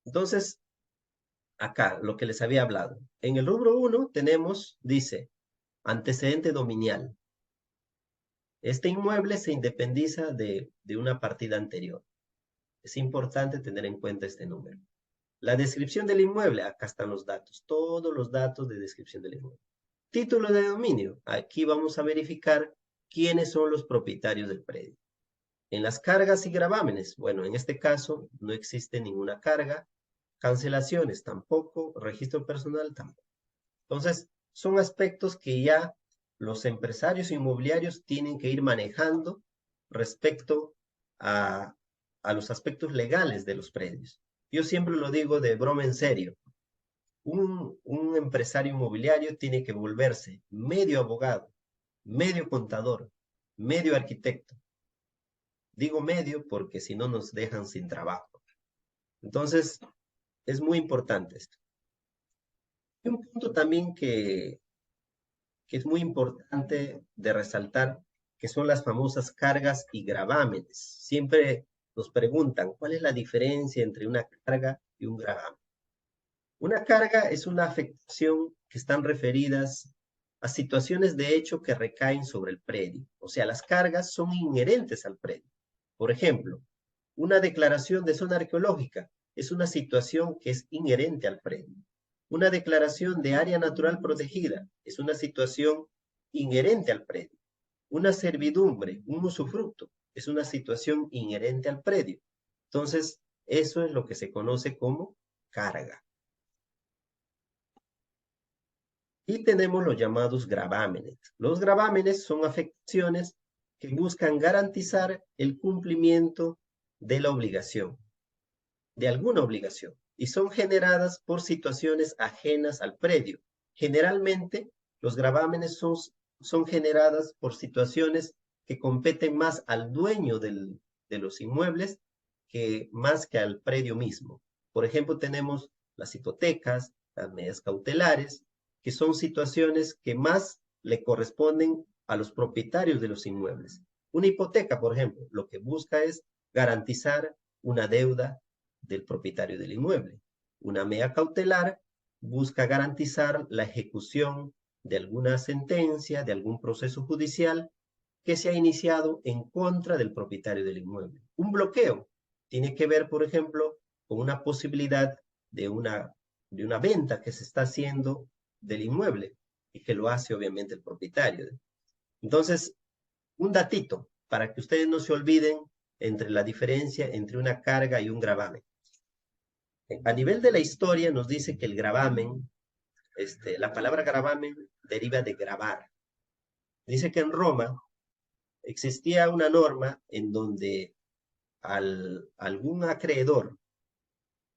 Entonces, acá, lo que les había hablado. En el rubro 1 tenemos, dice, antecedente dominial. Este inmueble se independiza de una partida anterior. Es importante tener en cuenta este número. La descripción del inmueble, acá están los datos, todos los datos de descripción del inmueble. Título de dominio, aquí vamos a verificar quiénes son los propietarios del predio. En las cargas y gravámenes, bueno, en este caso no existe ninguna carga, cancelaciones tampoco, registro personal tampoco. Entonces, son aspectos que ya los empresarios inmobiliarios tienen que ir manejando respecto a, a los aspectos legales de los predios. Yo siempre lo digo de broma en serio. Un empresario inmobiliario tiene que volverse medio abogado, medio contador, medio arquitecto. Digo medio porque si no nos dejan sin trabajo. Entonces, es muy importante esto. Y un punto también que es muy importante de resaltar, que son las famosas cargas y gravámenes. Siempre nos preguntan, ¿cuál es la diferencia entre una carga y un gravamen? Una carga es una afectación que están referidas a situaciones de hecho que recaen sobre el predio. O sea, las cargas son inherentes al predio. Por ejemplo, una declaración de zona arqueológica es una situación que es inherente al predio. Una declaración de área natural protegida es una situación inherente al predio. Una servidumbre, un usufructo, es una situación inherente al predio. Entonces, eso es lo que se conoce como carga. Y tenemos los llamados gravámenes. Los gravámenes son afectaciones que buscan garantizar el cumplimiento de la obligación, de alguna obligación, y son generadas por situaciones ajenas al predio. Generalmente, los gravámenes son generadas por situaciones que competen más al dueño de los inmuebles que más que al predio mismo. Por ejemplo, tenemos las hipotecas, las medidas cautelares, que son situaciones que más le corresponden a los propietarios de los inmuebles. Una hipoteca, por ejemplo, lo que busca es garantizar una deuda del propietario del inmueble. Una medida cautelar busca garantizar la ejecución de alguna sentencia, de algún proceso judicial que se ha iniciado en contra del propietario del inmueble. Un bloqueo tiene que ver, por ejemplo, con una posibilidad de una venta que se está haciendo del inmueble y que lo hace obviamente el propietario. Entonces, un datito para que ustedes no se olviden entre la diferencia entre una carga y un gravamen. A nivel de la historia nos dice que el gravamen, la palabra gravamen deriva de grabar. Dice que en Roma existía una norma en donde algún acreedor,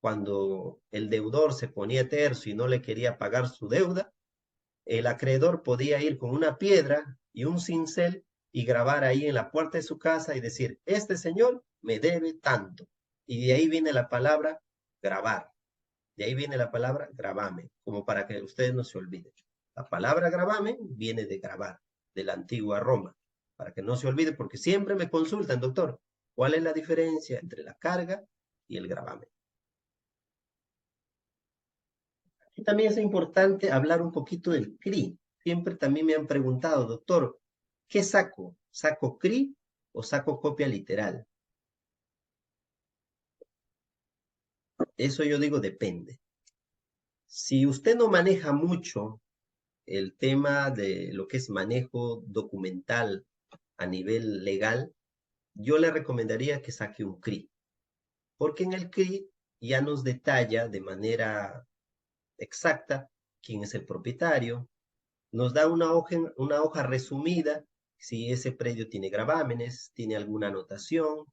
cuando el deudor se ponía terso y no le quería pagar su deuda, el acreedor podía ir con una piedra y un cincel y grabar ahí en la puerta de su casa y decir, este señor me debe tanto. Y de ahí viene la palabra grabar. De ahí viene la palabra gravamen, como para que ustedes no se olviden. La palabra gravamen viene de grabar, de la antigua Roma, para que no se olvide, porque siempre me consultan, doctor, ¿cuál es la diferencia entre la carga y el gravamen? Y también es importante hablar un poquito del CRI. Siempre también me han preguntado, doctor, ¿qué saco? ¿Saco CRI o saco copia literal? Eso yo digo depende. Si usted no maneja mucho el tema de lo que es manejo documental a nivel legal, yo le recomendaría que saque un CRI, porque en el CRI ya nos detalla de manera exacta quién es el propietario, nos da una hoja resumida si ese predio tiene gravámenes, tiene alguna anotación,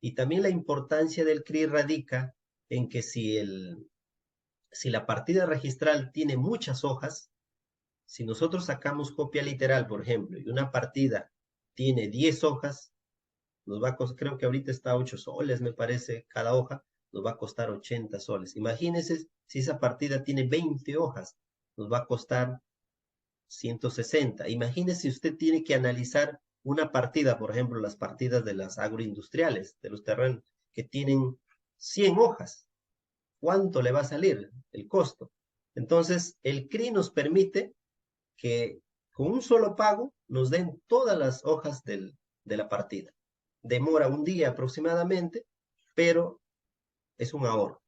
y también la importancia del CRI radica en que si la partida registral tiene muchas hojas, si nosotros sacamos copia literal, por ejemplo, y una partida tiene 10 hojas, nos va a costar, creo que ahorita está 8 soles, me parece, cada hoja, nos va a costar 80 soles. Imagínense si esa partida tiene 20 hojas, nos va a costar 160. Imagínese si usted tiene que analizar una partida, por ejemplo, las partidas de las agroindustriales, de los terrenos, que tienen 100 hojas. cuánto le va a salir el costo. Entonces, el CRI nos permite que con un solo pago nos den todas las hojas de la partida. Demora un día aproximadamente, pero es un ahorro.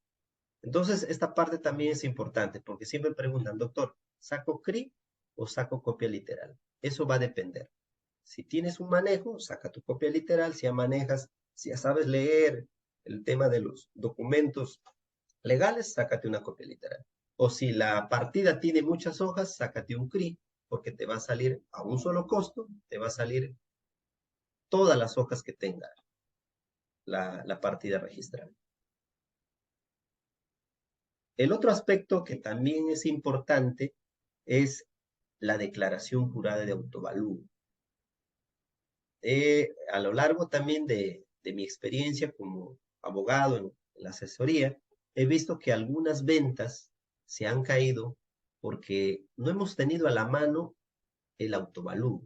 Entonces, esta parte también es importante porque siempre preguntan, doctor, ¿saco CRI o saco copia literal? Eso va a depender. Si tienes un manejo, saca tu copia literal. Si ya manejas, si ya sabes leer el tema de los documentos legales, sácate una copia literal. O si la partida tiene muchas hojas, sácate un CRI, porque te va a salir a un solo costo, te va a salir todas las hojas que tenga la partida registrada. El otro aspecto que también es importante es la declaración jurada de autovalúo. A lo largo también de mi experiencia como abogado en la asesoría, he visto que algunas ventas se han caído porque no hemos tenido a la mano el autovalúo.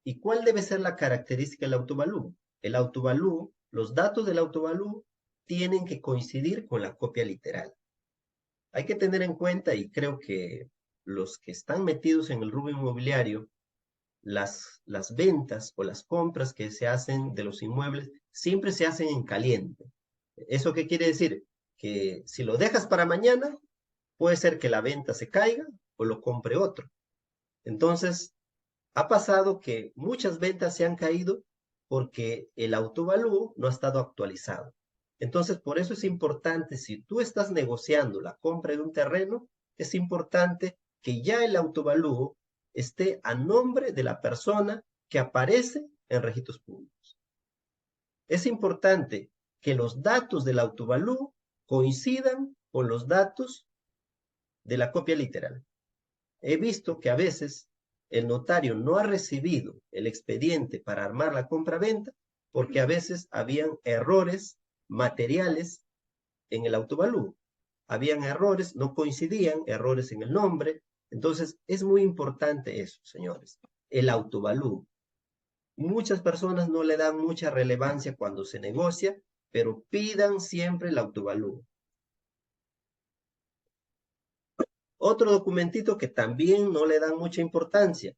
¿Y cuál debe ser la característica del autovalúo? El autovalúo, los datos del autovalúo tienen que coincidir con la copia literal. Hay que tener en cuenta, y creo que los que están metidos en el rubro inmobiliario, las ventas o las compras que se hacen de los inmuebles siempre se hacen en caliente. ¿Eso qué quiere decir? Que si lo dejas para mañana, puede ser que la venta se caiga o lo compre otro. Entonces, ha pasado que muchas ventas se han caído porque el autovalúo no ha estado actualizado. Entonces, por eso es importante, si tú estás negociando la compra de un terreno, es importante que ya el autovalúo esté a nombre de la persona que aparece en registros públicos. Es importante que los datos del autovalúo coincidan con los datos de la copia literal. He visto que a veces el notario no ha recibido el expediente para armar la compra-venta porque a veces habían errores materiales en el autovalúo. Habían errores, no coincidían, errores en el nombre. Entonces, es muy importante eso, señores. El autovalúo. Muchas personas no le dan mucha relevancia cuando se negocia, pero pidan siempre el autovalúo. Otro documentito que también no le dan mucha importancia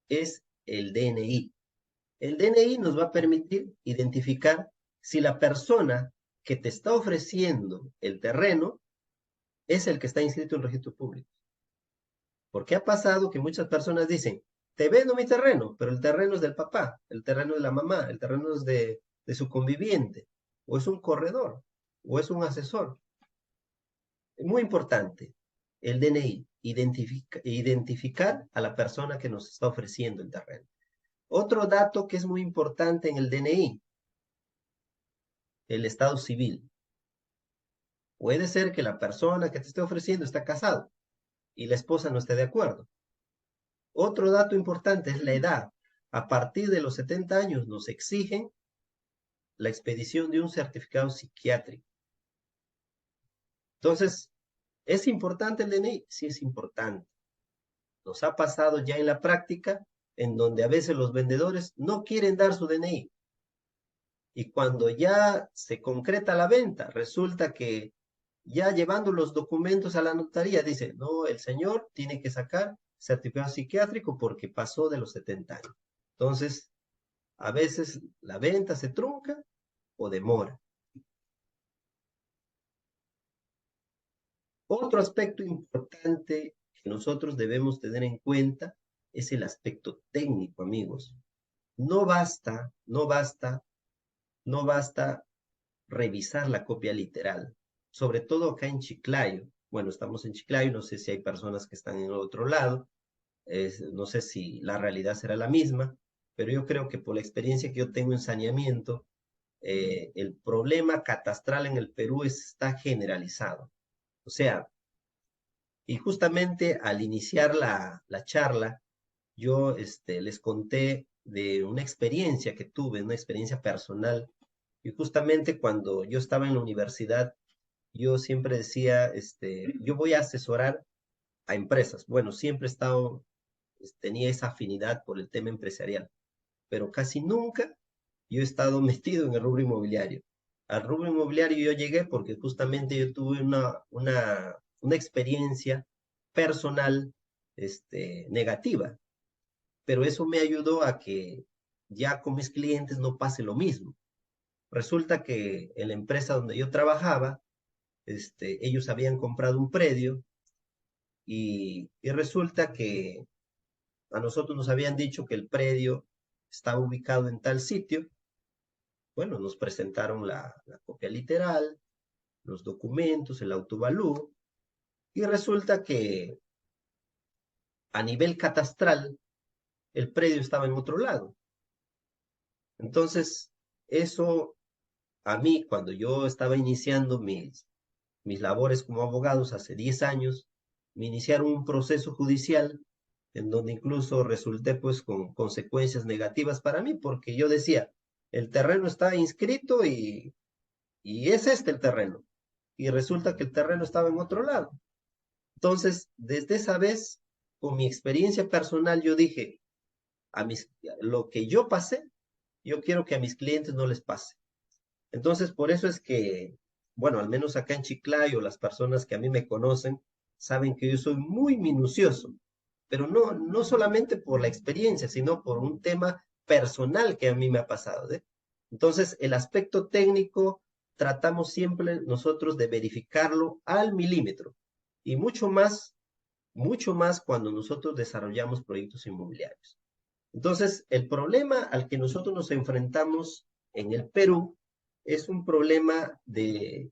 es el DNI. El DNI nos va a permitir identificar si la persona que te está ofreciendo el terreno es el que está inscrito en registro público. Porque ha pasado que muchas personas dicen, te vendo mi terreno, pero el terreno es del papá, el terreno es de la mamá, el terreno es de su conviviente, o es un corredor, o es un asesor. Muy importante, el DNI, identificar a la persona que nos está ofreciendo el terreno. Otro dato que es muy importante en el DNI, el estado civil. Puede ser que la persona que te esté ofreciendo está casado y la esposa no esté de acuerdo. Otro dato importante es la edad. A partir de los 70 años nos exigen la expedición de un certificado psiquiátrico. Entonces, ¿es importante el DNI? Sí, es importante. Nos ha pasado ya en la práctica en donde a veces los vendedores no quieren dar su DNI. Y cuando ya se concreta la venta, resulta que ya llevando los documentos a la notaría, dice, no, el señor tiene que sacar certificado psiquiátrico porque pasó de los 70 años. Entonces, a veces la venta se trunca o demora. Otro aspecto importante que nosotros debemos tener en cuenta es el aspecto técnico, amigos. No basta, no basta, no basta revisar la copia literal, sobre todo acá en Chiclayo. Bueno, estamos en Chiclayo, no sé si hay personas que están en el otro lado, no sé si la realidad será la misma, pero yo creo que por la experiencia que yo tengo en saneamiento, el problema catastral en el Perú está generalizado. O sea, y justamente al iniciar la charla, yo les conté de una experiencia que tuve, una experiencia personal, y justamente cuando yo estaba en la universidad, yo siempre decía, yo voy a asesorar a empresas. Bueno, siempre he estado, tenía esa afinidad por el tema empresarial, pero casi nunca yo he estado metido en el rubro inmobiliario. al rubro inmobiliario yo llegué porque justamente yo tuve una experiencia personal negativa, pero eso me ayudó a que ya con mis clientes no pase lo mismo. Resulta que en la empresa donde yo trabajaba, ellos habían comprado un predio y resulta que a nosotros nos habían dicho que el predio estaba ubicado en tal sitio. Bueno, nos presentaron la copia literal, los documentos, el autovalúo, y resulta que a nivel catastral el predio estaba en otro lado. Entonces, eso a mí, cuando yo estaba iniciando mis labores como abogados hace 10 años, me iniciaron un proceso judicial en donde incluso resulté pues con consecuencias negativas para mí, porque yo decía, el terreno está inscrito y es el terreno. Y resulta que el terreno estaba en otro lado. Entonces, desde esa vez, con mi experiencia personal, yo dije, lo que yo pasé, yo quiero que a mis clientes no les pase. Entonces, por eso es que, bueno, al menos acá en Chiclayo, las personas que a mí me conocen saben que yo soy muy minucioso, pero no solamente por la experiencia, sino por un tema personal que a mí me ha pasado, ¿eh? Entonces, el aspecto técnico tratamos siempre nosotros de verificarlo al milímetro y mucho más cuando nosotros desarrollamos proyectos inmobiliarios. Entonces, el problema al que nosotros nos enfrentamos en el Perú es un problema de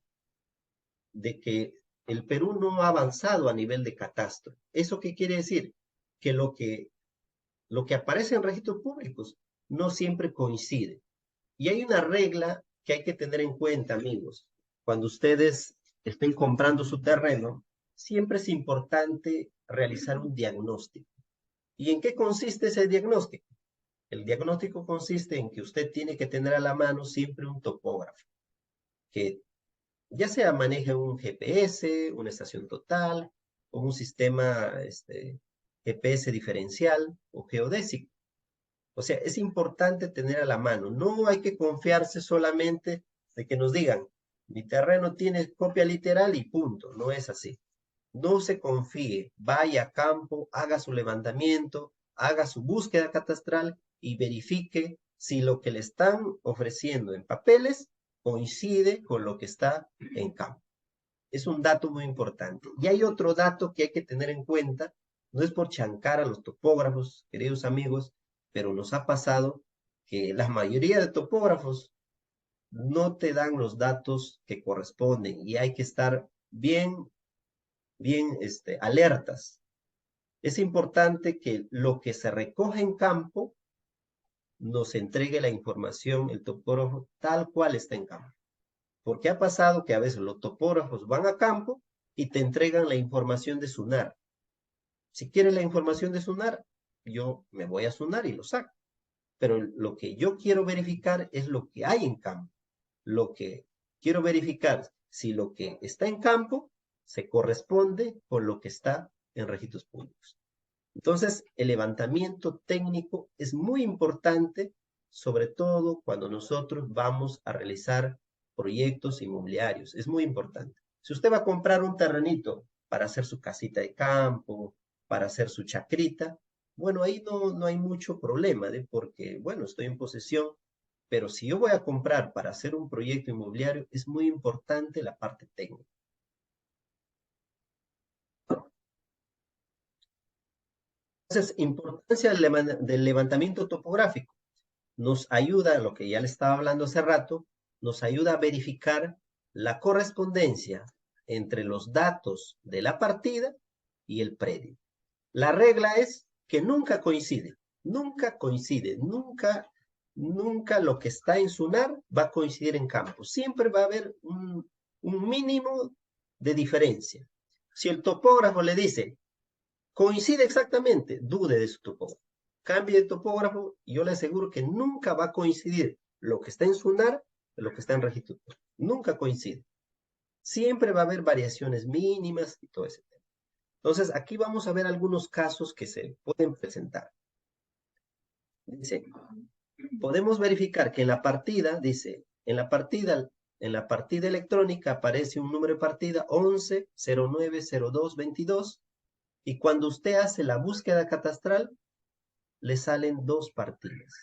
que el Perú no ha avanzado a nivel de catastro. ¿Eso qué quiere decir? Que lo que aparece en registros públicos no siempre coincide. Y hay una regla que hay que tener en cuenta, amigos. Cuando ustedes estén comprando su terreno, siempre es importante realizar un diagnóstico. ¿Y en qué consiste ese diagnóstico? El diagnóstico consiste en que usted tiene que tener a la mano siempre un topógrafo, que ya sea maneje un GPS, una estación total, o un sistema GPS diferencial o geodésico. O sea, es importante tener a la mano. No hay que confiarse solamente de que nos digan, mi terreno tiene copia literal y punto. No es así. No se confíe, vaya a campo, haga su levantamiento, haga su búsqueda catastral y verifique si lo que le están ofreciendo en papeles coincide con lo que está en campo. Es un dato muy importante. Y hay otro dato que hay que tener en cuenta, no es por chancar a los topógrafos, queridos amigos, pero nos ha pasado que la mayoría de topógrafos no te dan los datos que corresponden y hay que estar bien alertas. Es importante que lo que se recoge en campo nos entregue la información, el topógrafo, tal cual está en campo. Porque ha pasado que a veces los topógrafos van a campo y te entregan la información de Sunar. Si quieres la información de Sunar, yo me voy a Sunar y lo saco. Pero lo que yo quiero verificar es lo que hay en campo. Lo que quiero verificar si lo que está en campo se corresponde con lo que está en registros públicos. Entonces, el levantamiento técnico es muy importante, sobre todo cuando nosotros vamos a realizar proyectos inmobiliarios. Es muy importante. Si usted va a comprar un terrenito para hacer su casita de campo, para hacer su chacrita, bueno, ahí no hay mucho problema, porque, bueno, estoy en posesión, pero si yo voy a comprar para hacer un proyecto inmobiliario, es muy importante la parte técnica. Entonces, importancia del levantamiento topográfico. Nos ayuda, lo que ya le estaba hablando hace rato, nos ayuda a verificar la correspondencia entre los datos de la partida y el predio. La regla es que nunca coincide, nunca lo que está en Sunar va a coincidir en campo. Siempre va a haber un mínimo de diferencia. Si el topógrafo le dice, coincide exactamente, dude de su topógrafo. Cambie de topógrafo y yo le aseguro que nunca va a coincidir lo que está en Sunar con lo que está en registro. Nunca coincide. Siempre va a haber variaciones mínimas y todo ese tema. Entonces, aquí vamos a ver algunos casos que se pueden presentar. Dice, podemos verificar que en la partida, dice, en la partida en la partida electrónica aparece un número de partida 11090222 y cuando usted hace la búsqueda catastral, le salen 2 partidas.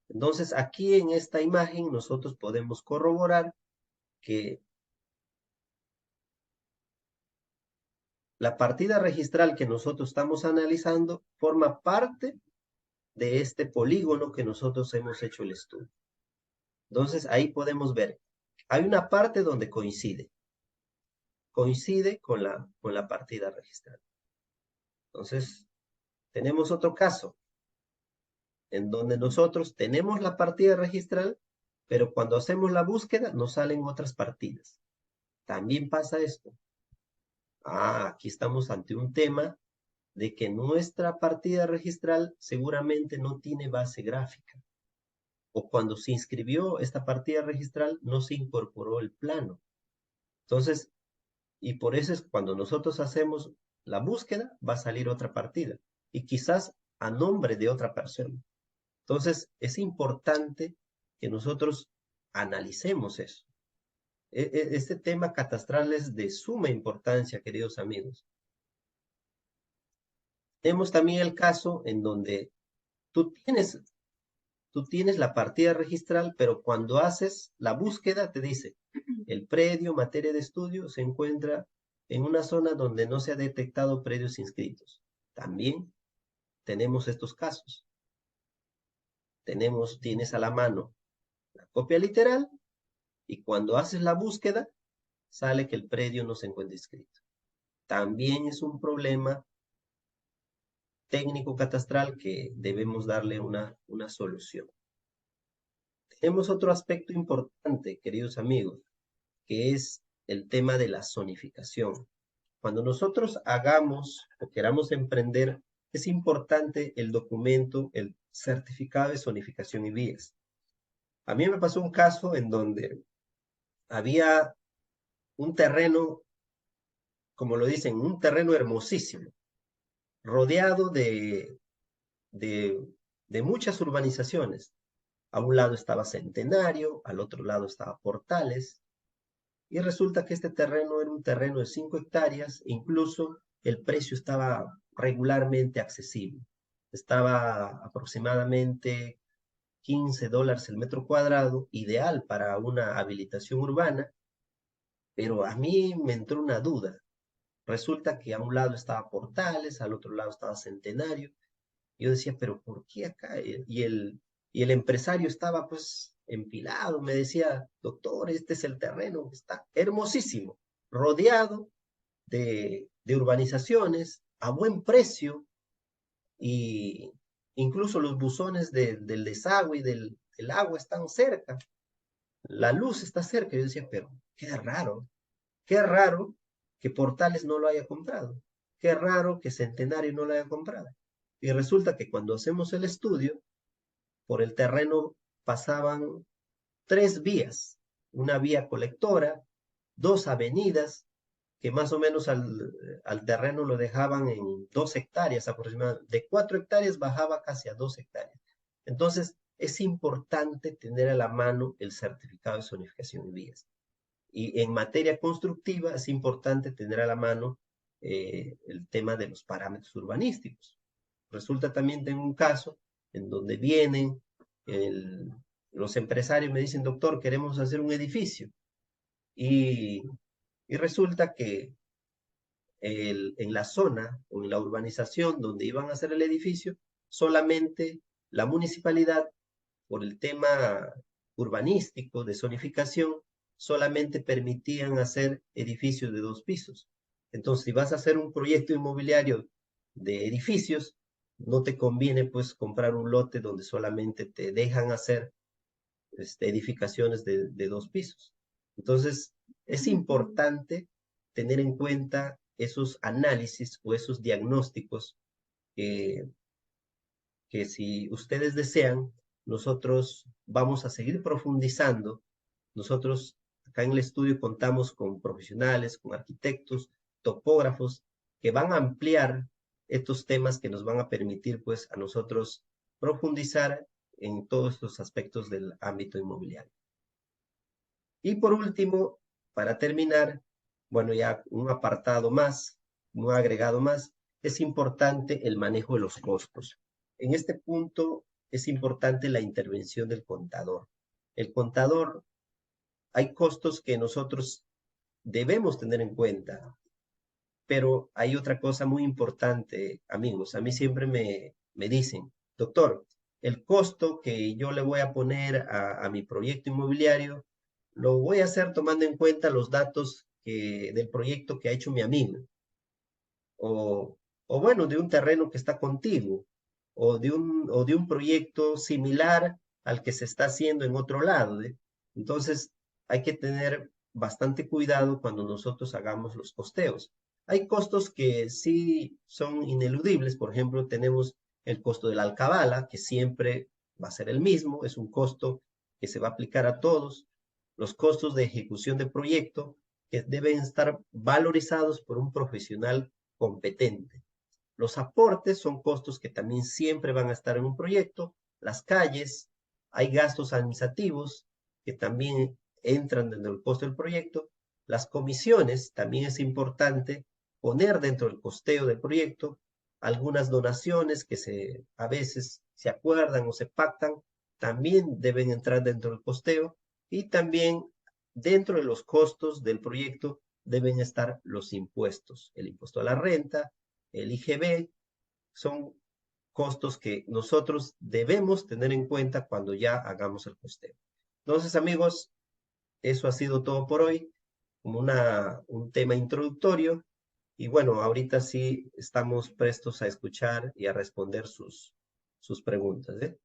Entonces, aquí en esta imagen nosotros podemos corroborar que la partida registral que nosotros estamos analizando forma parte de este polígono que nosotros hemos hecho el estudio. Entonces, ahí podemos ver, hay una parte donde coincide con la partida registral. Entonces, tenemos otro caso en donde nosotros tenemos la partida registral, pero cuando hacemos la búsqueda nos salen otras partidas. También pasa esto. Aquí estamos ante un tema de que nuestra partida registral seguramente no tiene base gráfica. O cuando se inscribió esta partida registral no se incorporó el plano. Entonces, y por eso es cuando nosotros hacemos la búsqueda, va a salir otra partida. Y quizás a nombre de otra persona. Entonces, es importante que nosotros analicemos eso. Este tema catastral es de suma importancia, queridos amigos. Tenemos también el caso en donde tú tienes la partida registral, pero cuando haces la búsqueda te dice, el predio, materia de estudio, se encuentra en una zona donde no se ha detectado predios inscritos. También tenemos estos casos. Tienes a la mano la copia literal y cuando haces la búsqueda sale que el predio no se encuentra inscrito. También es un problema técnico catastral que debemos darle una solución. Tenemos otro aspecto importante, queridos amigos, que es el tema de la zonificación. Cuando nosotros hagamos o queramos emprender, es importante el documento, el certificado de zonificación y vías. A mí me pasó un caso en donde había un terreno, como lo dicen, un terreno hermosísimo, rodeado de muchas urbanizaciones. A un lado estaba Centenario, al otro lado estaba Portales, y resulta que este terreno era un terreno de 5 hectáreas, incluso el precio estaba regularmente accesible. Estaba aproximadamente $15 el metro cuadrado, ideal para una habilitación urbana, pero a mí me entró una duda. Resulta que a un lado estaba Portales, al otro lado estaba Centenario. Yo decía, pero ¿por qué acá? Y el empresario estaba pues empilado, me decía, doctor, este es el terreno, está hermosísimo, rodeado de urbanizaciones, a buen precio, y incluso los buzones del desagüe y del agua están cerca, la luz está cerca. Yo decía, pero qué raro que Portales no lo haya comprado, qué raro que Centenario no lo haya comprado. Y resulta que cuando hacemos el estudio, por el terreno pasaban 3 vías, una vía colectora, 2 avenidas, que más o menos al terreno lo dejaban en 2 hectáreas aproximadamente. De 4 hectáreas bajaba casi a 2 hectáreas. Entonces, es importante tener a la mano el certificado de zonificación de vías. Y en materia constructiva es importante tener a la mano el tema de los parámetros urbanísticos. Resulta también tengo un caso en donde vienen los empresarios me dicen, doctor, queremos hacer un edificio. Y resulta que en la zona o en la urbanización donde iban a hacer el edificio, solamente la municipalidad, por el tema urbanístico de zonificación, solamente permitían hacer edificios de 2 pisos. Entonces, si vas a hacer un proyecto inmobiliario de edificios, no te conviene pues comprar un lote donde solamente te dejan hacer edificaciones de 2 pisos. Entonces, es importante tener en cuenta esos análisis o esos diagnósticos que si ustedes desean, nosotros vamos a seguir profundizando. Nosotros acá en el estudio contamos con profesionales, con arquitectos, topógrafos, que van a ampliar estos temas que nos van a permitir pues a nosotros profundizar en todos estos aspectos del ámbito inmobiliario. Y por último, para terminar, bueno, ya un apartado más, un agregado más, es importante el manejo de los costos. En este punto es importante la intervención del contador. El contador, hay costos que nosotros debemos tener en cuenta, pero hay otra cosa muy importante, amigos. A mí siempre me dicen, doctor, el costo que yo le voy a poner a mi proyecto inmobiliario, lo voy a hacer tomando en cuenta los datos del proyecto que ha hecho mi amigo, o, o bueno, de un terreno que está contigo, o de un proyecto similar al que se está haciendo en otro lado. ¿Eh? Entonces, hay que tener bastante cuidado cuando nosotros hagamos los costeos. Hay costos que sí son ineludibles, por ejemplo, tenemos el costo de la alcabala, que siempre va a ser el mismo, es un costo que se va a aplicar a todos. Los costos de ejecución de proyecto, que deben estar valorizados por un profesional competente. Los aportes son costos que también siempre van a estar en un proyecto. Las calles, hay gastos administrativos que también entran dentro del costo del proyecto. Las comisiones, también es importante poner dentro del costeo del proyecto. Algunas donaciones que a veces se acuerdan o se pactan, también deben entrar dentro del costeo. Y también dentro de los costos del proyecto deben estar los impuestos, el impuesto a la renta, el IGB, son costos que nosotros debemos tener en cuenta cuando ya hagamos el costeo. Entonces, amigos, eso ha sido todo por hoy, como un tema introductorio. Y bueno, ahorita sí estamos prestos a escuchar y a responder sus preguntas. ¿Eh?